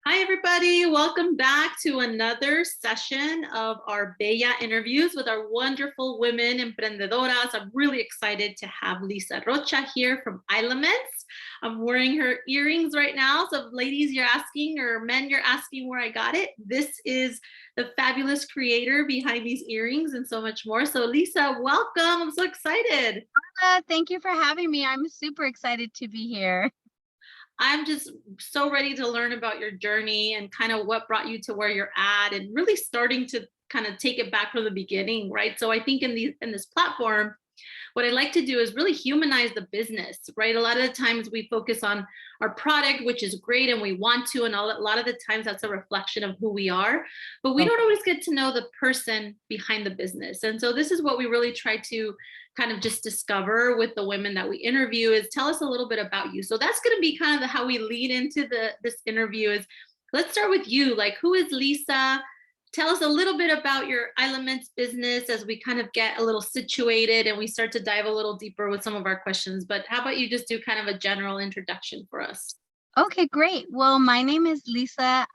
Hi, everybody. Welcome back to another session of our Bella interviews with our wonderful women emprendedoras. I'm really excited to have Lisa Rocha here from Ilaments. I'm wearing her earrings right now. So, ladies, you're asking, or men, you're asking where I got it. This is the fabulous creator behind these earrings and so much more. So, Lisa, welcome. I'm so excited. Thank you for having me. I'm super excited to be here. I'm just so ready to learn about your journey and kind of what brought you to where you're at and really starting to kind of take it back from the beginning, right? So I think in this platform, what I like to do is really humanize the business, right? A lot of the times we focus on our product, which is great and we want to, and a lot of the times that's a reflection of who we are, but we don't always get to know the person behind the business. And so this is what we really try to kind of just discover with the women that we interview is tell us a little bit about you. So that's going to be kind of how we lead into this interview is let's start with you. Like, who is Lisa? Tell us a little bit about your Ilaments business as we kind of get a little situated and we start to dive a little deeper with some of our questions. But how about you just do kind of a general introduction for us? Okay, great. Well, my name is Lisa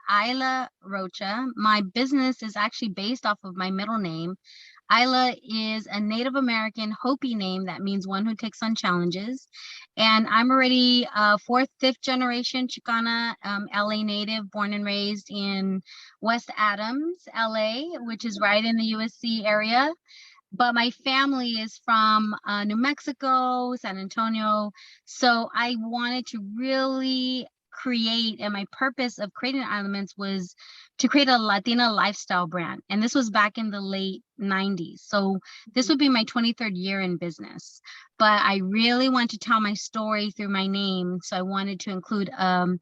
Rocha. My business is actually based off of my middle name. Isla is a Native American Hopi name that means one who takes on challenges. And I'm already fourth, fifth generation Chicana, LA native, born and raised in West Adams, LA, which is right in the USC area. But my family is from New Mexico, San Antonio. So I wanted to really create, and my purpose of creating Elements was to create a Latina lifestyle brand. And this was back in the late 90s. So this would be my 23rd year in business. But I really want to tell my story through my name. So I wanted to include a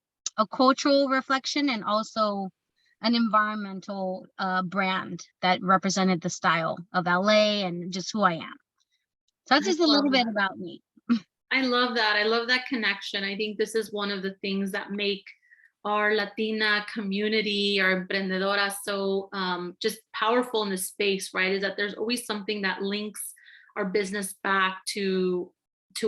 cultural reflection and also an environmental brand that represented the style of LA and just who I am. So that's I just a love little bit that. about me. I love that. I love that connection. I think this is one of the things that make our Latina community, our emprendedoras, so just powerful in this space, right? Is that there's always something that links our business back to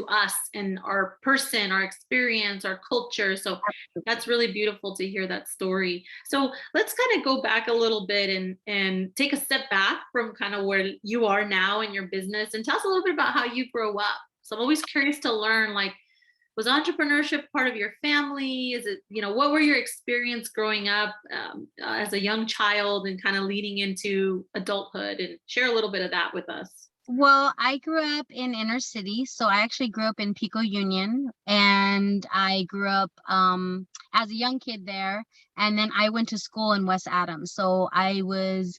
us and our person, our experience, our culture. So that's really beautiful to hear that story. So let's kind of go back a little bit and take a step back from kind of where you are now in your business and tell us a little bit about how you grew up. So I'm always curious to learn, like, was entrepreneurship part of your family? Is it, what were your experience growing up as a young child and kind of leading into adulthood, and share a little bit of that with us. Well, I grew up in inner city, so I actually grew up in Pico Union, and I grew up as a young kid there, and then I went to school in West Adams. So I was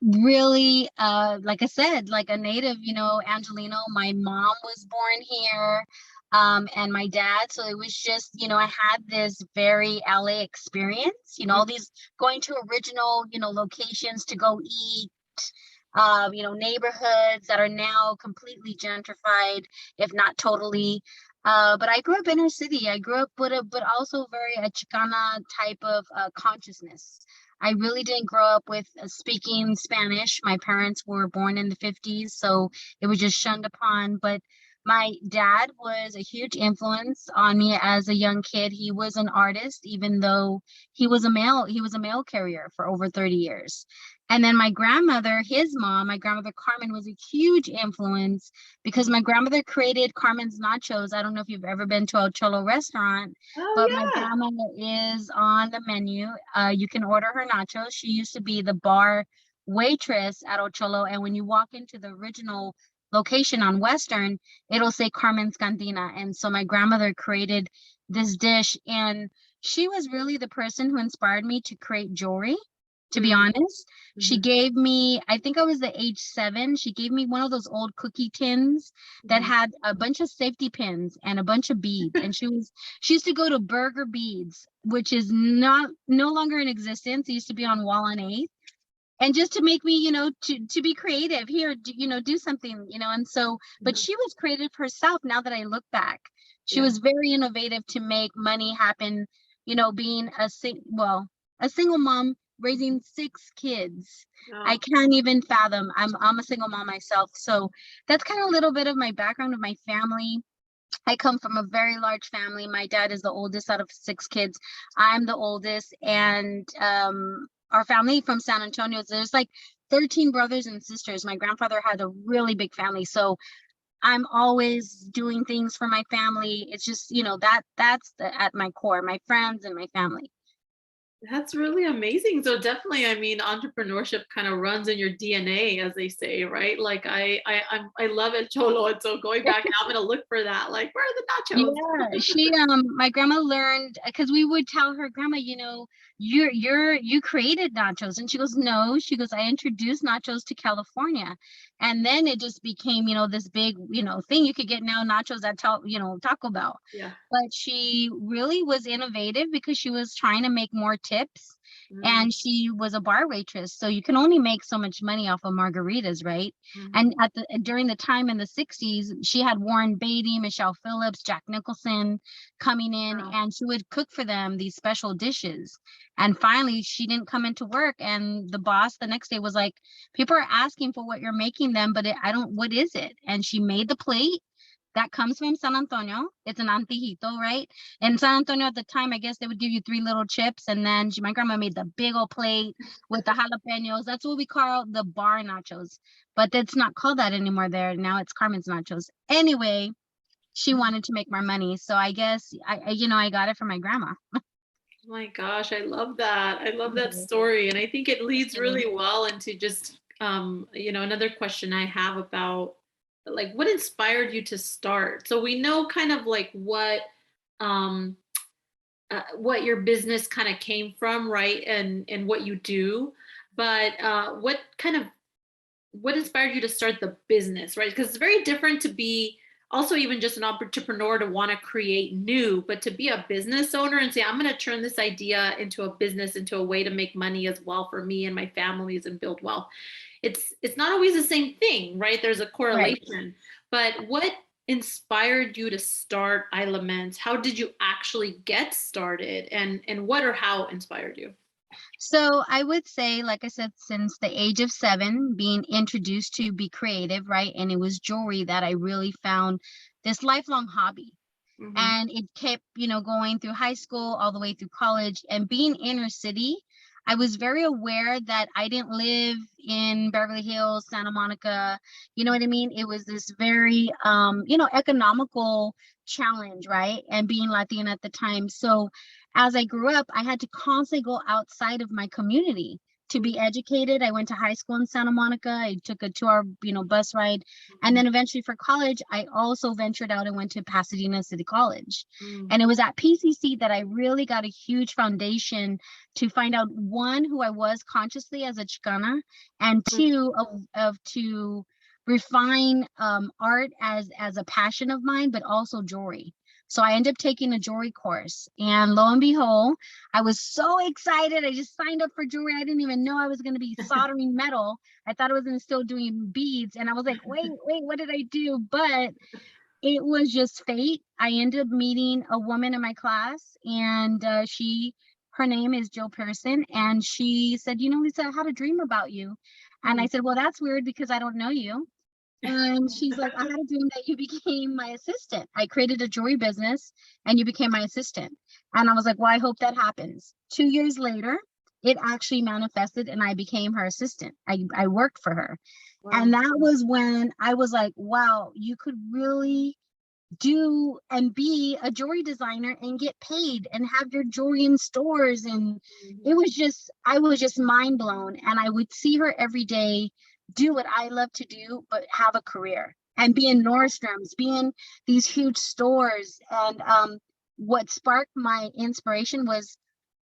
really like I said, like a native, Angelino. My mom was born here, and my dad. So it was just, I had this very LA experience, all these going to original, locations to go eat, neighborhoods that are now completely gentrified, if not totally. But I grew up inner city. I grew up with but also very a Chicana type of consciousness. I really didn't grow up with speaking Spanish. My parents were born in the 50s, so it was just shunned upon. But my dad was a huge influence on me as a young kid. He was an artist, even though he was a mail carrier for over 30 years. And then my grandmother, his mom, my grandmother Carmen, was a huge influence because my grandmother created Carmen's Nachos. I don't know if you've ever been to a Cholo restaurant, Oh, but my yeah. grandmother is on the menu. You can order her nachos. She used to be the bar waitress at Ocholo. And when you walk into the original location on Western, it'll say Carmen's Cantina. And so my grandmother created this dish, and she was really the person who inspired me to create jewelry. To be honest, she gave me, I think I was the age 7. She gave me one of those old cookie tins that had a bunch of safety pins and a bunch of beads. And she used to go to Burger Beads, which is no longer in existence. It used to be on Wall and 8th. And just to make me, to be creative here, do something, and so, but she was creative herself. Now that I look back, she was very innovative to make money happen, being a single mom raising 6 kids. Oh. I can't even fathom. I'm a single mom myself. So that's kind of a little bit of my background of my family. I come from a very large family. My dad is the oldest out of 6 kids. I'm the oldest, and our family from San Antonio, there's like 13 brothers and sisters. My grandfather had a really big family, so I'm always doing things for my family. It's just, at my core, my friends and my family. That's really amazing. So definitely, I mean, entrepreneurship kind of runs in your DNA, as they say, right? Like I love El Cholo, and so going back, now I'm gonna look for that. Like, where are the nachos? Yeah, my grandma learned because we would tell her, "Grandma, you created nachos," and she goes, "No," she goes, "I introduced nachos to California, and then it just became, this big, thing you could get now nachos at Taco Bell." Yeah. But she really was innovative because she was trying to make more tips, Mm, and she was a bar waitress, so you can only make so much money off of margaritas, right? And mhm. during the time in the 60s, she had Warren Beatty, Michelle Phillips, Jack Nicholson coming in, Wow. and she would cook for them these special dishes. And finally, she didn't come into work, and the boss the next day was like, "People are asking for what you're making them, but I don't. What is it?" And she made the plate. That comes from San Antonio. It's an antijito, right? In San Antonio at the time, I guess they would give you 3 little chips, and then my grandma made the big old plate with the jalapenos. That's what we call the bar nachos, but it's not called that anymore there. Now it's Carmen's Nachos. Anyway, she wanted to make more money, so I guess I got it from my grandma. Oh my gosh, I love that. I love that Mhm. story. And I think it leads Mhm. really well into just another question I have about like what inspired you to start. So we know kind of like um what your business kind of came from, right? And what you do. But what inspired you to start the business, right? Because it's very different to be also even just an entrepreneur to want to create new, but to be a business owner and say, I'm going to turn this idea into a business, into a way to make money as well for me and my families and build wealth. It's not always the same thing, right? There's a Right. correlation. But what inspired you to start Ilaments? How did you actually get started? And what or how inspired you? So I would say, like I said, since the age of 7, being introduced to be creative, right? And it was jewelry that I really found this lifelong hobby. Hmm. And it kept, going through high school all the way through college. And being inner city, I was very aware that I didn't live in Beverly Hills, Santa Monica. You know what I mean? It was this very economical challenge, right? And being Latina at the time. So as I grew up, I had to constantly go outside of my community to be educated. I went to high school in Santa Monica. I took a 2-hour, bus ride. And then eventually for college, I also ventured out and went to Pasadena City College. Mm-hmm. And it was at PCC that I really got a huge foundation to find out, one, who I was consciously as a Chicana, and two, of to refine art as a passion of mine, but also jewelry. So I ended up taking a jewelry course, and lo and behold, I was so excited. I just signed up for jewelry. I didn't even know I was going to be soldering metal. I thought I was gonna still doing beads, and I was like, wait, what did I do? But it was just fate. I ended up meeting a woman in my class, and her name is Jill Pearson, and she said, Lisa, I had a dream about you. And I said, well, that's weird because I don't know you. And she's like, I had a dream that you became my assistant. I created a jewelry business and you became my assistant. And I was like, well, I hope that happens. 2 years later, it actually manifested and I became her assistant. I worked for her. Wow. And that was when I was like, wow, you could really do and be a jewelry designer and get paid and have your jewelry in stores. And I was just mind blown. And I would see her every day do what I love to do, but have a career and be in Nordstrom's, be in these huge stores. And what sparked my inspiration was,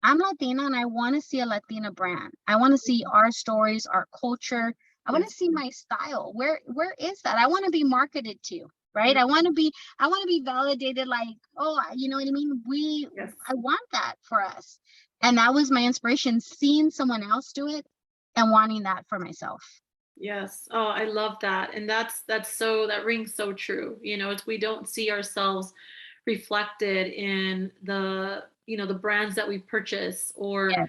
I'm Latina and I want to see a Latina brand. I want to see our stories, our culture. I want to Yes. see my style. Where is that? I want to be marketed to, right? I want to be validated like, oh, you know what I mean? Yes. I want that for us. And that was my inspiration, seeing someone else do it and wanting that for myself. Yes. Oh, I love that. And that rings so true. It's we don't see ourselves reflected in the brands that we purchase or Yeah,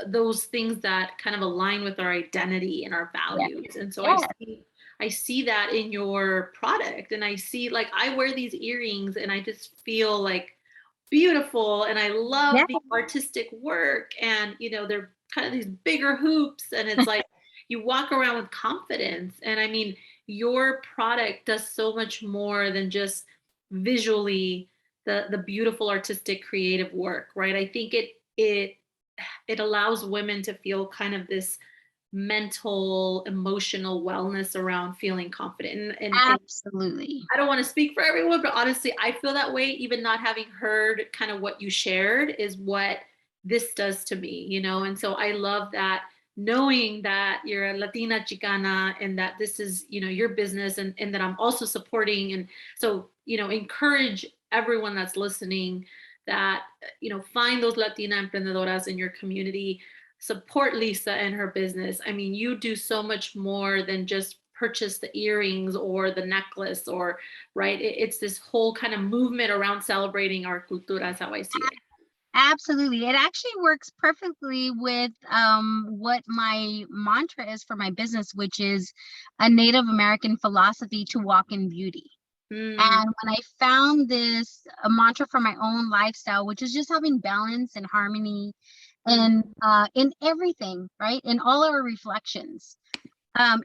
those things that kind of align with our identity and our yeah, values. And so yeah. I see that in your product, and I see, like, I wear these earrings and I just feel like beautiful, and I love Yeah, the artistic work, and they're kind of these bigger hoops, and it's like you walk around with confidence. And I mean, your product does so much more than just visually the beautiful artistic creative work, right? I think it allows women to feel kind of this mental emotional wellness around feeling confident. And absolutely. I don't want to speak for everyone, but honestly, I feel that way. Even not having heard kind of what you shared is what this does to me, And so I love that, knowing that you're a Latina Chicana and that this is, your business, and that I'm also supporting. And so, encourage everyone that's listening that, find those Latina emprendedoras in your community, support Lisa and her business. I mean, you do so much more than just purchase the earrings or the necklace, or right. It's this whole kind of movement around celebrating our cultura, is how I see it. Absolutely. It actually works perfectly with what my mantra is for my business, which is a Native American philosophy to walk in beauty. Mm, And when I found this a mantra for my own lifestyle, which is just having balance and harmony mm, and in everything, right? In all our reflections.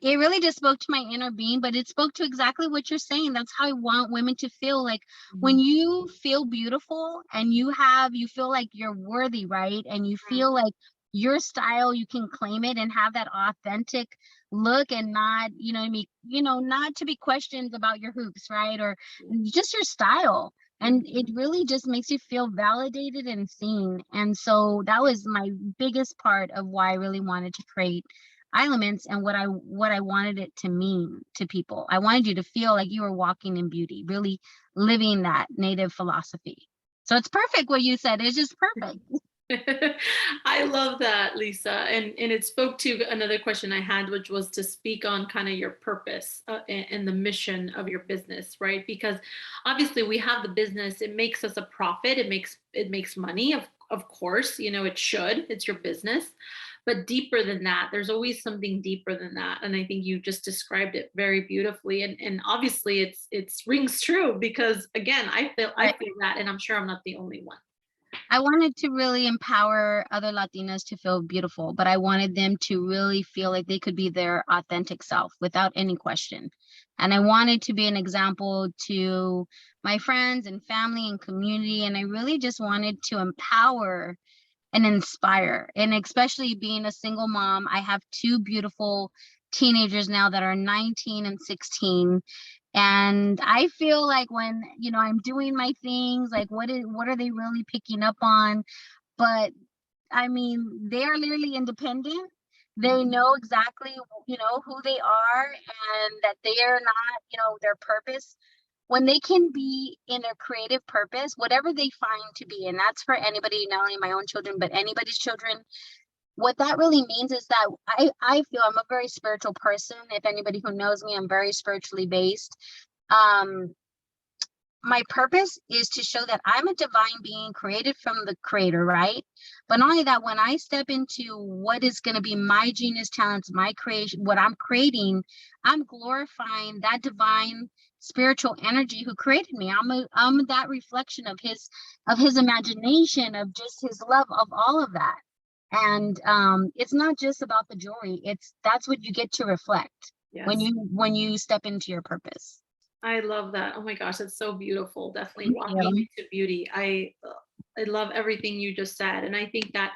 It really just spoke to my inner being, but it spoke to exactly what you're saying. That's how I want women to feel. Like when mm, you feel beautiful and you feel like you're worthy, right? And you mm, feel like your style, you can claim it and have that authentic look and not, what I mean, not to be questioned about your hoops, right? Or just your style. And it mm. really just makes you feel validated and seen. And so that was my biggest part of why I really wanted to create Ilaments and what I wanted it to mean to people. I wanted you to feel like you were walking in beauty, really living that native philosophy. So it's perfect what you said. It's just perfect. I love that, Lisa. And it spoke to another question I had, which was to speak on kind of your purpose, and the mission of your business, right? Because obviously we have the business, it makes us a profit, it makes money, of course, it should, it's your business. But deeper than that, there's always something deeper than that. And I think you just described it very beautifully. And obviously it's rings true, because again, I feel that, and I'm sure I'm not the only one. I wanted to really empower other Latinas to feel beautiful, but I wanted them to really feel like they could be their authentic self without any question. And I wanted to be an example to my friends and family and community. And I really just wanted to empower and inspire. And especially being a single mom, I have two beautiful teenagers now that are 19 and 16. And I feel like when, I'm doing my things, like what are they really picking up on? But I mean, they are literally independent. They know exactly, who they are and that they are not, their purpose. When they can be in their creative purpose, whatever they find to be, and that's for anybody, not only my own children, but anybody's children. What that really means is that I feel I'm a very spiritual person. If anybody who knows me, I'm very spiritually based. Um, my purpose is to show that I'm a divine being created from the creator, right? But not only that, when I step into what is going to be my genius talents, my creation, what I'm creating, I'm glorifying that divine spiritual energy who created me. I'm that reflection of his imagination, of just his love, of all of that. And it's not just about the jewelry. That's what you get to reflect when Yes. you step into your purpose. I love that. Oh my gosh, that's so beautiful. Definitely Thank walking you. into beauty. I love everything you just said. And I think that,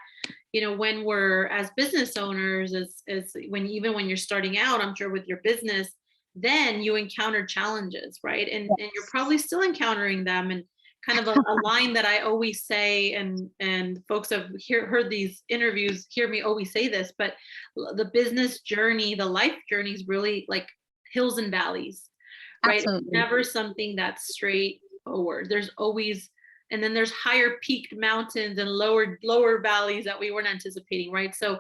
when we're as business owners, as when you're starting out, I'm sure with your business, then you encounter challenges, right? And you're probably still encountering them. And kind of a line that I always say, and folks have heard these interviews, hear me always say this, but the business journey, the life journey is really like hills and valleys, right? It's Absolutely. never something that's straightforward. There's always, and then there's higher peaked mountains and lower valleys that we weren't anticipating, right? So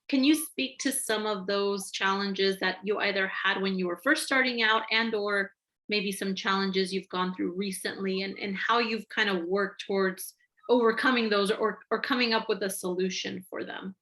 can you speak to some of those challenges that you either had when you were first starting out, and or maybe some challenges you've gone through recently, and how you've kind of worked towards overcoming those, or coming up with a solution for them?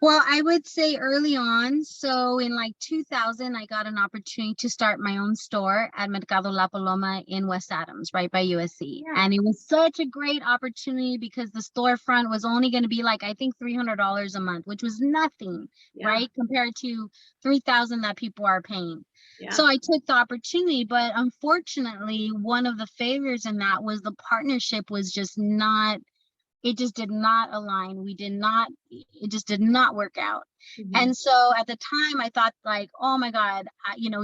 Well, I would say early on. So in like 2000, I got an opportunity to start my own store at Mercado La Paloma in West Adams, right by USC. Yeah. And it was such a great opportunity because the storefront was only going to be like, I think $300 a month, which was nothing, Yeah. right? Compared to 3,000 that people are paying. Yeah. So I took the opportunity, but unfortunately, one of the failures in that was the partnership was just not, it just did not align. It just did not work out. Mhm. And so at the time I thought like, oh my God,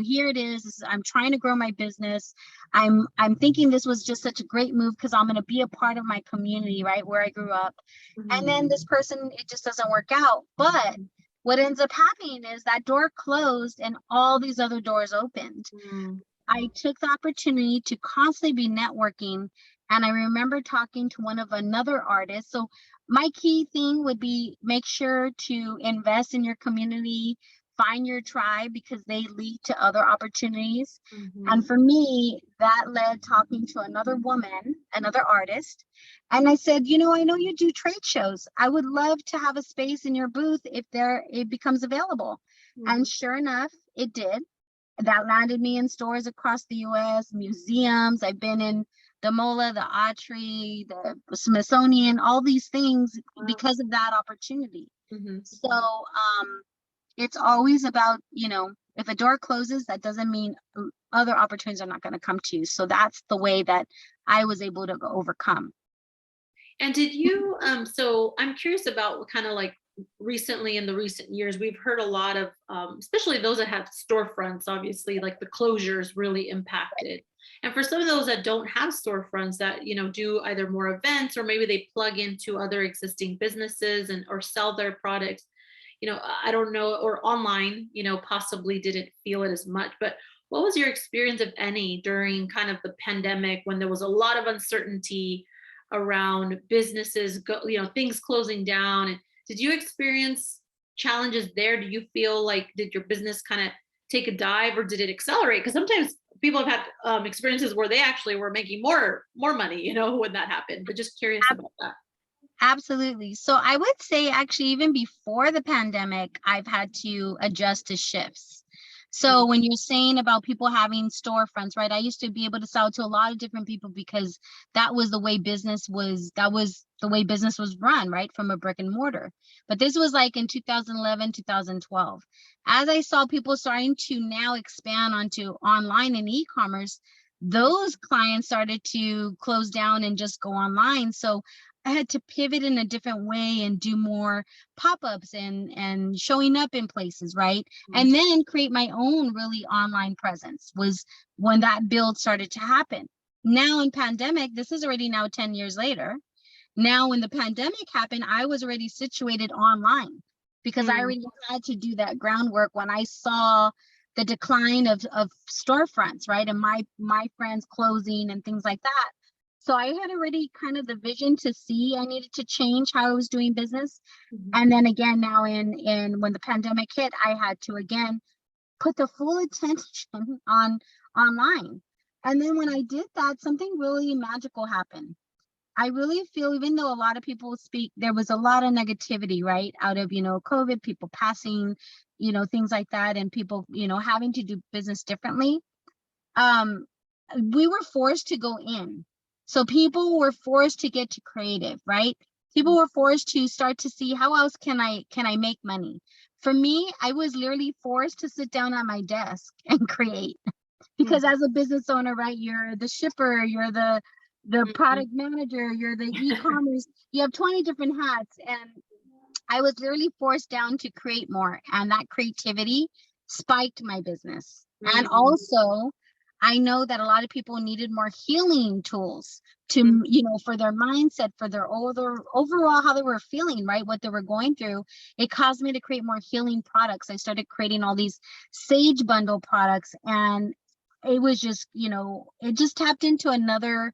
here it is. I'm trying to grow my business. I'm thinking this was just such a great move because I'm going to be a part of my community, right? Where I grew up. And Mhm. then this person, it just doesn't work out. But what ends up happening is that door closed and all these other doors opened. Mm. I took the opportunity to constantly be networking. And I remember talking to another artist. So my key thing would be make sure to invest in your community, find your tribe because they lead to other opportunities. And Mhm. for me, that led talking to another woman, another artist. And I said, I know you do trade shows. I would love to have a space in your booth if it becomes available. And Mhm. sure enough, it did. That landed me in stores across the US, museums. I've been in the MoLA, the Autry, the Smithsonian, all these things Wow. because of that opportunity. Mhm. So it's always about, if a door closes, that doesn't mean other opportunities are not going to come to you. So that's the way that I was able to overcome. And did you so I'm curious about what kind of like recently in the recent years we've heard a lot of especially those that have storefronts, obviously like the closures really impacted. And for some of those that don't have storefronts that, do either more events or maybe they plug into other existing businesses and or sell their products, I don't know, or online, possibly didn't feel it as much. But what was your experience, if any, during kind of the pandemic when there was a lot of uncertainty around businesses, things closing down? And did you experience challenges there? Do you feel like did your business kind of take a dive or did it accelerate? Because sometimes people have had experiences where they actually were making more money, when that happened. But just curious about that. Absolutely. So I would say actually even before the pandemic, I've had to adjust to shifts. So when you're saying about people having storefronts, right? I used to be able to sell to a lot of different people because that was the way business was run, right? From a brick and mortar. But this was like in 2011, 2012. As I saw people starting to now expand onto online and e-commerce, those clients started to close down and just go online. So I had to pivot in a different way and do more pop-ups and showing up in places, right? Mhm. And then create my own really online presence was when that build started to happen. Now in pandemic, this is already now 10 years later. Now when the pandemic happened, I was already situated online because I Mm. already had to do that groundwork when I saw the decline of storefronts, right? And my friends closing and things like that. So I had already kind of the vision to see I needed to change how I was doing business. Mhm. And then again, now in when the pandemic hit, I had to again put the full attention on online. And then when I did that, something really magical happened. I really feel even though a lot of people speak, there was a lot of negativity, right? Out of, COVID, people passing, things like that, and people, having to do business differently. Um, we were forced to go in. So people were forced to get to creative, right? People were forced to start to see how else can I make money. For me, I was literally forced to sit down at my desk and create because Mhm. as a business owner, right, you're the shipper, you're the Mhm. product manager, you're the e-commerce, you have 20 different hats. And I was literally forced down to create more. And that creativity spiked my business. And Mhm. also, I know that a lot of people needed more healing tools to, Mhm. for their mindset, for their overall how they were feeling, right? What they were going through. It caused me to create more healing products. I started creating all these sage bundle products. And it was just, it just tapped into another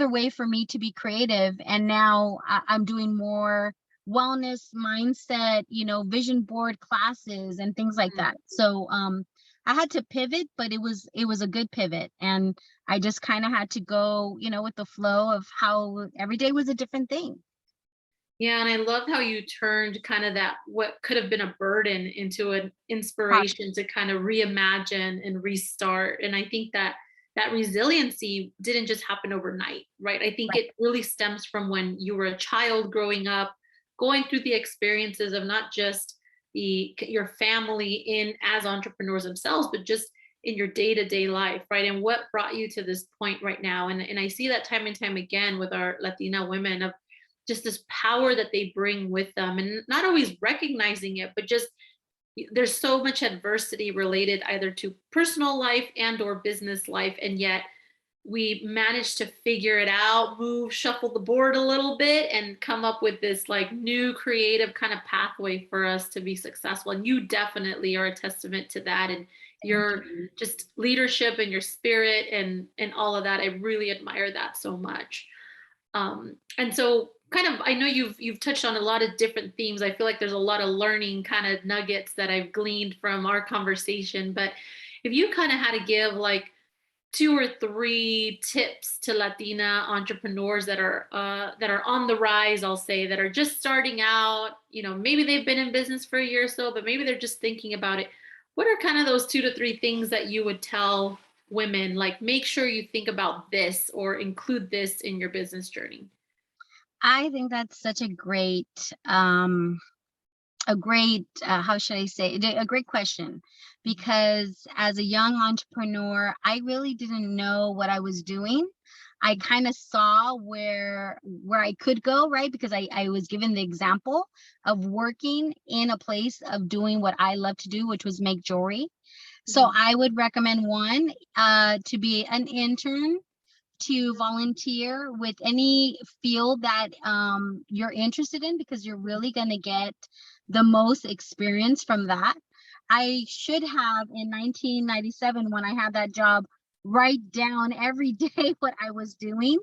way for me to be creative. And now I'm doing more wellness mindset, vision board classes and things like Mhm. that. So I had to pivot, but it was a good pivot. And I just kind of had to go, with the flow of how every day was a different thing. Yeah, and I love how you turned kind of that what could have been a burden into an inspiration to kind of reimagine and restart. And I think that that resiliency didn't just happen overnight, right? I think Right. it really stems from when you were a child growing up, going through the experiences of not just your family in as entrepreneurs themselves, but just in your day-to-day life, right? And what brought you to this point right now. And I see that time and time again with our Latina women of just this power that they bring with them and not always recognizing it, but just there's so much adversity related either to personal life and or business life, and yet we managed to figure it out, move, shuffle the board a little bit, and come up with this like new creative kind of pathway for us to be successful. And you definitely are a testament to that, and Thank your you. just leadership and your spirit and all of that. I really admire that so much. And so kind of I know you've touched on a lot of different themes. I feel like there's a lot of learning kind of nuggets that I've gleaned from our conversation. But if you kind of had to give like two or three tips to Latina entrepreneurs that are on the rise, I'll say, that are just starting out, maybe they've been in business for a year or so, but maybe they're just thinking about it. What are kind of those two to three things that you would tell women, like make sure you think about this or include this in your business journey? I think that's such a great how should I say it, a great question, because as a young entrepreneur I really didn't know what I was doing. I kind of saw where I could go, right? Because I was given the example of working in a place of doing what I love to do, which was make jewelry. So Mhm. I would recommend one, to be an intern, to volunteer with any field that you're interested in, because you're really going to get the most experience from that. I should have in 1997, when I had that job, write down every day what I was doing.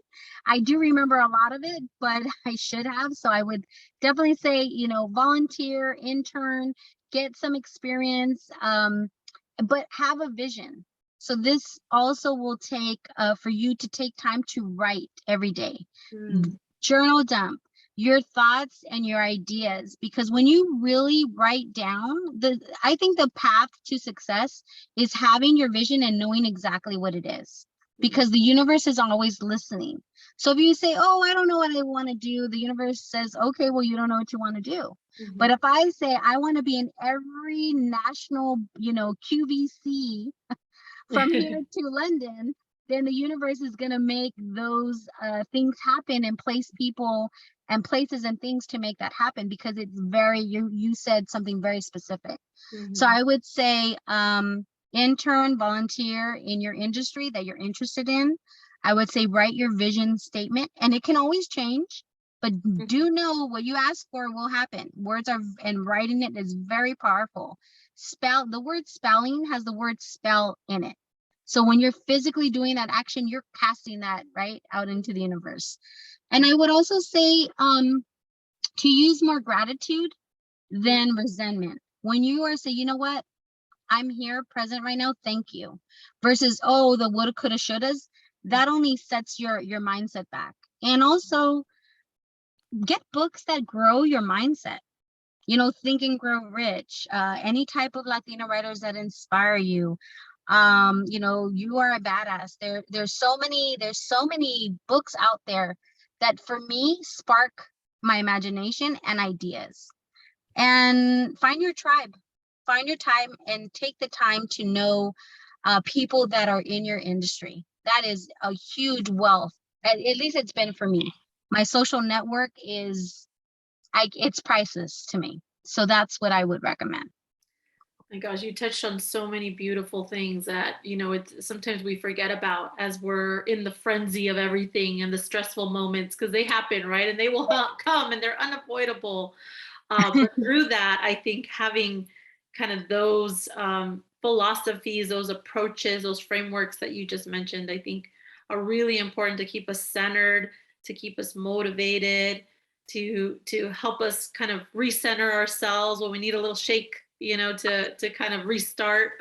I do remember a lot of it, but I should have. So I would definitely say, volunteer, intern, get some experience, but have a vision. So this also will take, for you to take time to write every day. Mm. Journal dump your thoughts and your ideas, because when you really write down, I think the path to success is having your vision and knowing exactly what it is, Mm. because the universe is always listening. So if you say, oh, I don't know what I want to do, the universe says, okay, well, you don't know what you want to do. But Mhm. if I say I want to be in every national, QVC from here to London, then the universe is going to make those things happen, and place people and places and things to make that happen, because it's very, you said something very specific. So Mhm. I would say, intern, volunteer in your industry that you're interested in. I would say write your vision statement, and it can always change, but Mhm. do know what you ask for will happen. Words are, and writing it is very powerful. Spell, the word spelling has the word spell in it. So when you're physically doing that action, you're casting that right out into the universe. And I would also say, to use more gratitude than resentment. When you are say, you know what, I'm here present right now, thank you, versus, oh, the woulda, coulda, shouldas, that only sets your mindset back. And also get books that grow your mindset. Think and Grow Rich, any type of Latina writers that inspire you. You Are a Badass. There's so many books out there that for me spark my imagination and ideas. And find your tribe, find your time, and take the time to know people that are in your industry. That is a huge wealth. At least it's been for me. My social network is, it's priceless to me. So that's what I would recommend. My gosh, you touched on so many beautiful things that, it's sometimes we forget about as we're in the frenzy of everything and the stressful moments because they happen, right? And they will come and they're unavoidable. But through that, I think having kind of those philosophies, those approaches, those frameworks that you just mentioned, I think are really important to keep us centered, to keep us motivated, to help us kind of recenter ourselves when we need a little shake, to kind of restart.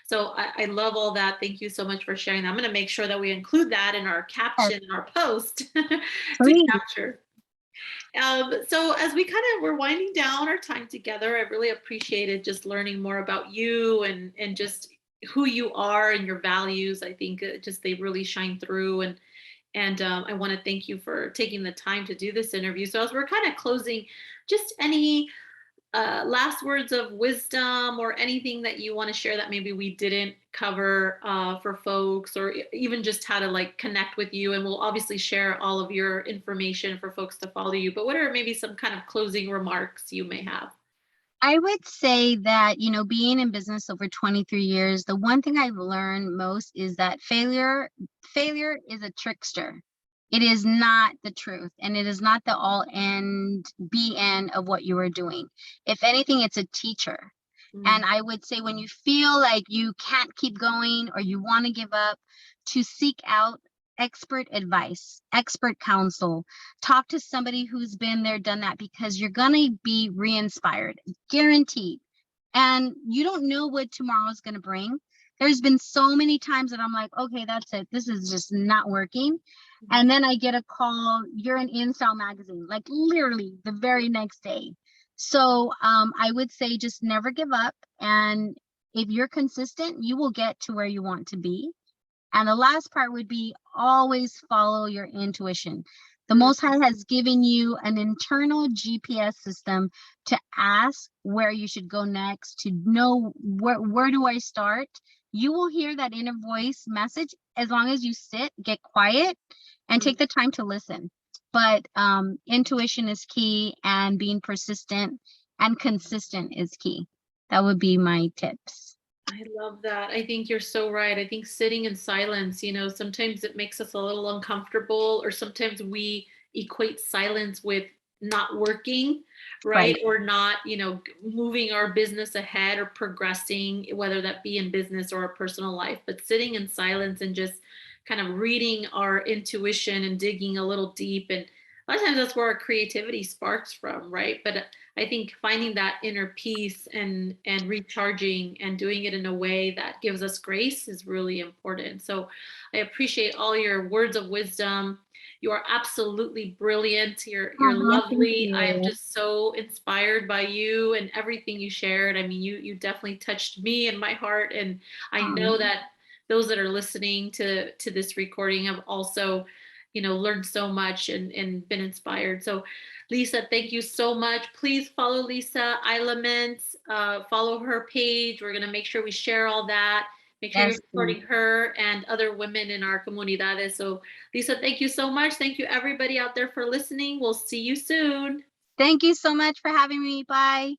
So I love all that. Thank you so much for sharing that. I'm going to make sure that we include that in our caption, in our post to Please. capture. So as we kind of were winding down our time together, I really appreciated just learning more about you and just who you are and your values. I think just they really shine through, and I want to thank you for taking the time to do this interview. So as we're kind of closing, just any last words of wisdom or anything that you want to share that maybe we didn't cover for folks, or even just how to like connect with you. And we'll obviously share all of your information for folks to follow you, but what are maybe some kind of closing remarks you may have? I would say that, being in business over 23 years, the one thing I've learned most is that failure is a trickster. It is not the truth, and it is not the all end be end of what you are doing. If anything, it's a teacher. Mm, And I would say when you feel like you can't keep going or you want to give up, to seek out expert advice, expert counsel, talk to somebody who's been there, done that, because you're going to be re-inspired, guaranteed. And you don't know what tomorrow is going to bring. There's been so many times that I'm like, okay, that's it. This is just not working. mhm. And then I get a call, you're in InStyle magazine, like literally the very next day. So I would say just never give up. And if you're consistent, you will get to where you want to be. And the last part would be always follow your intuition. The Mm, Most High has given you an internal GPS system to ask where you should go next, to know where do I start. You will hear that inner voice message as long as you sit, get quiet, and mm. take the time to listen. But intuition is key, and being persistent and consistent is key. That would be my tips. I love that. I think you're so right. I think sitting in silence, sometimes it makes us a little uncomfortable, or sometimes we equate silence with not working, right? Right. Or not, moving our business ahead or progressing, whether that be in business or a personal life. But sitting in silence and just kind of reading our intuition and digging a little deep. And a lot of times that's where our creativity sparks from, right? But I think finding that inner peace and recharging and doing it in a way that gives us grace is really important. So I appreciate all your words of wisdom. You are absolutely brilliant. You're Thank lovely. I am you. just so inspired by you and everything you shared. I mean, you definitely touched me and my heart, and I know Um, that those that are listening to this recording have also, learned so much and been inspired. So Lisa, thank you so much. Please follow Lisa Ilaments, follow her page. We're going to make sure we share all that. Make sure you're yes. supporting her and other women in our comunidades. So, Lisa, thank you so much. Thank you, everybody out there, for listening. We'll see you soon. Thank you so much for having me. Bye.